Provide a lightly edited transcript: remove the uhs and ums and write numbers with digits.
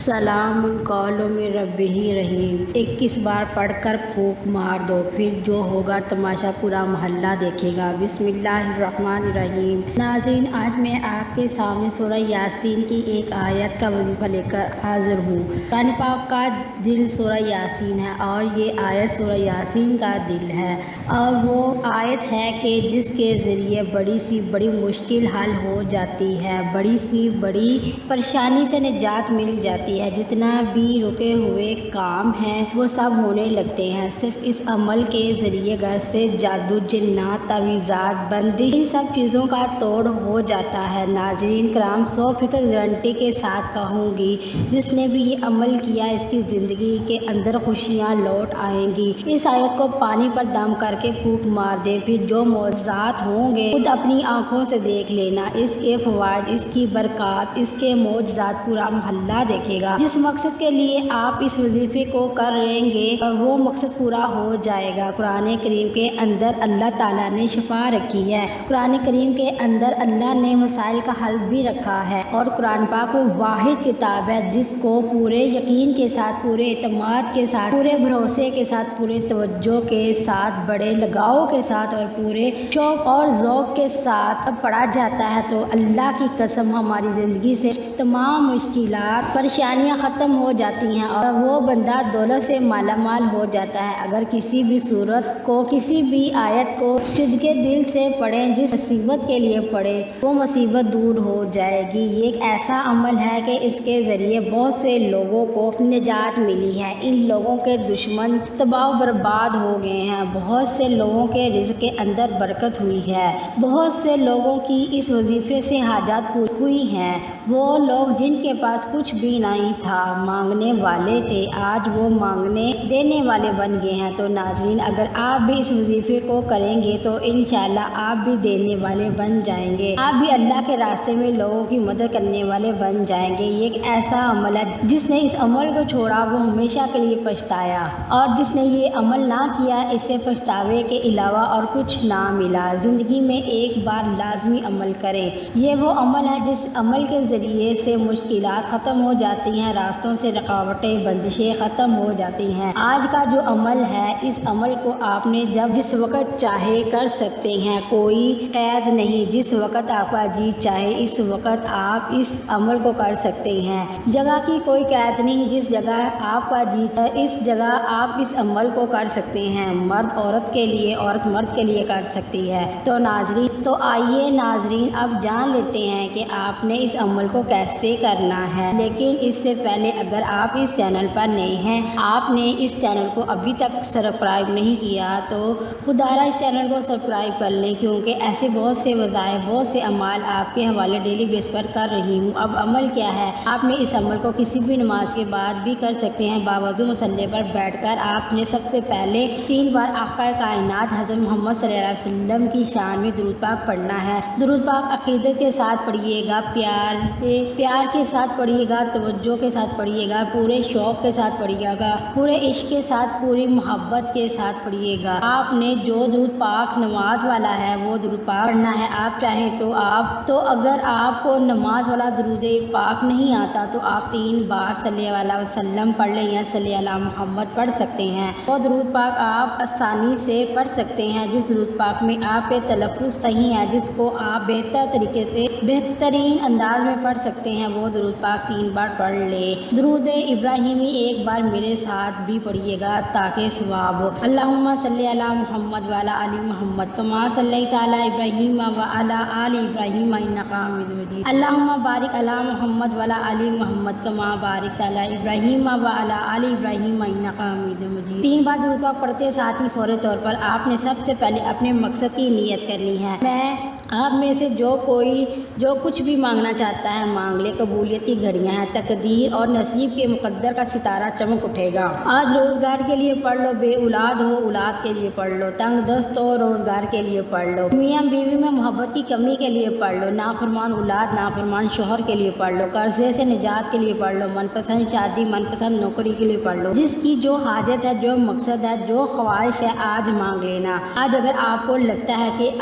سلام قول من رب رحیم 21 بار پڑھ کر پھونک مار دو، پھر جو ہوگا تماشا پورا محلہ دیکھے گا۔ بسم اللہ الرحمن الرحیم۔ ناظرین، آج میں آپ کے سامنے سورہ یاسین کی ایک آیت کا وظیفہ لے کر حاضر ہوں۔ قرآن پاک کا دل سورہ یاسین ہے اور یہ آیت سورہ یاسین کا دل ہے، اور وہ آیت ہے کہ جس کے ذریعے بڑی سی بڑی مشکل حل ہو جاتی ہے، بڑی سی بڑی پریشانی سے نجات مل جاتی ہے۔ جتنا بھی رکے ہوئے کام ہیں وہ سب ہونے لگتے ہیں، صرف اس عمل کے ذریعے گھر سے جادو، جنات، تعویذات، بندش، ان سب چیزوں کا توڑ ہو جاتا ہے۔ ناظرین کرام، 100% گارنٹی کے ساتھ کہوں گی، جس نے بھی یہ عمل کیا اس کی زندگی کے اندر خوشیاں لوٹ آئیں گی۔ اس آیت کو پانی پر دم کر کے پھونک مار دے، پھر جو معجزات ہوں گے خود اپنی آنکھوں سے دیکھ لینا۔ اس کے فوائد، اس کی برکات، اس کے معجزات پورا محلہ دیکھے گا۔ جس مقصد کے لیے آپ اس وظیفے کو کر رہیں گے وہ مقصد پورا ہو جائے گا۔ قرآن کریم کے اندر اللہ تعالیٰ نے شفا رکھی ہے، قرآن کریم کے اندر اللہ نے مسائل کا حل بھی رکھا ہے، اور قرآن پاک وہ واحد کتاب ہے جس کو پورے یقین کے ساتھ، پورے اعتماد کے ساتھ، پورے بھروسے کے ساتھ، پورے توجہ کے ساتھ، بڑے لگاؤ کے ساتھ اور پورے شوق اور ذوق کے ساتھ پڑھا جاتا ہے۔ تو اللہ کی قسم، ہماری زندگی سے تمام مشکلات، پریشانیاں ختم ہو جاتی ہیں اور وہ بندہ دولت سے مالا مال ہو جاتا ہے۔ اگر کسی بھی صورت کو، کسی بھی آیت کو صدقے دل سے پڑھیں، جس مصیبت کے لیے پڑھیں، وہ مصیبت دور ہو جائے گی۔ یہ ایک ایسا عمل ہے کہ اس کے ذریعے بہت سے لوگوں کو نجات ملی ہے۔ ان لوگوں کے دشمن تباہ و برباد ہو گئے ہیں، بہت سے لوگوں کے رزق کے اندر برکت ہوئی ہے، بہت سے لوگوں کی اس وظیفے سے حاجات پوری ہوئی ہیں۔ وہ لوگ جن کے پاس کچھ بھی نہیں تھا، مانگنے والے تھے، آج وہ مانگنے دینے والے بن گئے ہیں۔ تو ناظرین، اگر آپ بھی اس وظیفے کو کریں گے تو انشاءاللہ آپ بھی دینے والے بن جائیں گے، آپ بھی اللہ کے راستے میں لوگوں کی مدد کرنے والے بن جائیں گے۔ یہ ایک ایسا عمل ہے، جس نے اس عمل کو چھوڑا وہ ہمیشہ کے لیے پچھتایا، اور جس نے یہ عمل نہ کیا اسے پچھتاوے کے علاوہ اور کچھ نہ ملا۔ زندگی میں ایک بار لازمی عمل کریں۔ یہ وہ عمل ہے جس عمل کے ذریعے سے مشکلات ختم ہو جاتی ہیں، راستوں سے رکاوٹیں، بندشیں ختم ہو جاتی ہیں۔ آج کا جو عمل ہے، اس عمل کو آپ نے جس وقت چاہے کر سکتے ہیں، کوئی قید نہیں۔ جس وقت آپ کا جی چاہے اس وقت آپ اس عمل کو کر سکتے ہیں۔ جگہ کی کوئی قید نہیں، جس جگہ آپ کا جی چاہے اس جگہ آپ اس عمل کو کر سکتے ہیں۔ مرد عورت کے لیے، عورت مرد کے لیے کر سکتی ہے۔ تو ناظرین، تو آئیے ناظرین اب جان لیتے ہیں کہ آپ نے اس عمل کو کیسے کرنا ہے۔ لیکن اس سے پہلے اگر آپ اس چینل پر نئے ہیں، آپ نے اس چینل کو ابھی تک سبسکرائب نہیں کیا، تو خدارا اس چینل کو سبسکرائب کر لیں، کیونکہ ایسے بہت سے وظائف، بہت سے اعمال آپ کے حوالے ڈیلی بیس پر کر رہی ہوں۔ اب عمل کیا ہے؟ آپ نے اس عمل کو کسی بھی نماز کے بعد بھی کر سکتے ہیں۔ باوضو مصلی پر بیٹھ کر آپ نے سب سے پہلے 3 بار آقا کائنات حضرت محمد صلی اللہ علیہ وسلم کی شان میں درود پاک پڑھنا ہے۔ درود پاک عقیدت کے ساتھ پڑھیے گا، پیار کے ساتھ پڑھیے گا، توجہ کے ساتھ پڑھیے گا، پورے شوق کے ساتھ پڑھیے گا، پورے عشق کے ساتھ، پوری محبت کے ساتھ پڑھیے گا۔ آپ نے جو درود پاک نماز والا ہے وہ درود پاک پڑھنا ہے۔ آپ چاہیں تو اگر آپ کو نماز والا درود پاک نہیں آتا تو آپ 3 بار صلی اللہ علیہ وسلم پڑھ لیں یا صلی اللہ محمد پڑھ سکتے ہیں۔ وہ درود پاک آپ آسانی سے پڑھ سکتے ہیں، جس درود پاک میں آپ کے تلفظ صحیح ہے، جس کو آپ بہتر طریقے سے، بہترین انداز میں پڑھ سکتے ہیں، وہ درود پاک 3 بار پڑھ لیں۔ درود ابراہیمی ایک بار میرے ساتھ بھی پڑھیے گا تاکہ ثواب ہو۔ اللہم صلی علی محمد وعلی آل محمد کما صلیت علی ابراہیم وعلی آل ابراہیم انک حمید مجید۔ اللہم بارک علی محمد وعلی آل محمد کما بارکت علی ابراہیم وعلی آل ابراہیم انک حمید مجید۔ 3 بار درود پاک پڑھتے ساتھ ہی فوری طور پر آپ نے سب سے پہلے اپنے مقصد کی نیت کرنی ہے۔ میں آپ میں سے جو کچھ بھی مانگنا چاہتا ہے مانگ لے۔ قبولیت کی گھڑیاں ہیں، تقدیر اور نصیب کے مقدر کا ستارہ چمک اٹھے گا۔ آج روزگار کے لیے پڑھ لو، بے اولاد ہو اولاد کے لیے پڑھ لو، تنگ دست ہو روزگار کے لیے پڑھ لو، میاں بیوی میں محبت کی کمی کے لیے پڑھ لو، نافرمان اولاد، نافرمان شوہر کے لیے پڑھ لو، قرضے سے نجات کے لیے پڑھ لو، من پسند شادی، من پسند نوکری کے لیے پڑھ لو۔ جس کی جو حاجت ہے، جو مقصد ہے، جو خواہش ہے، آج مانگ لینا۔ آج اگر آپ کو لگتا ہے کہ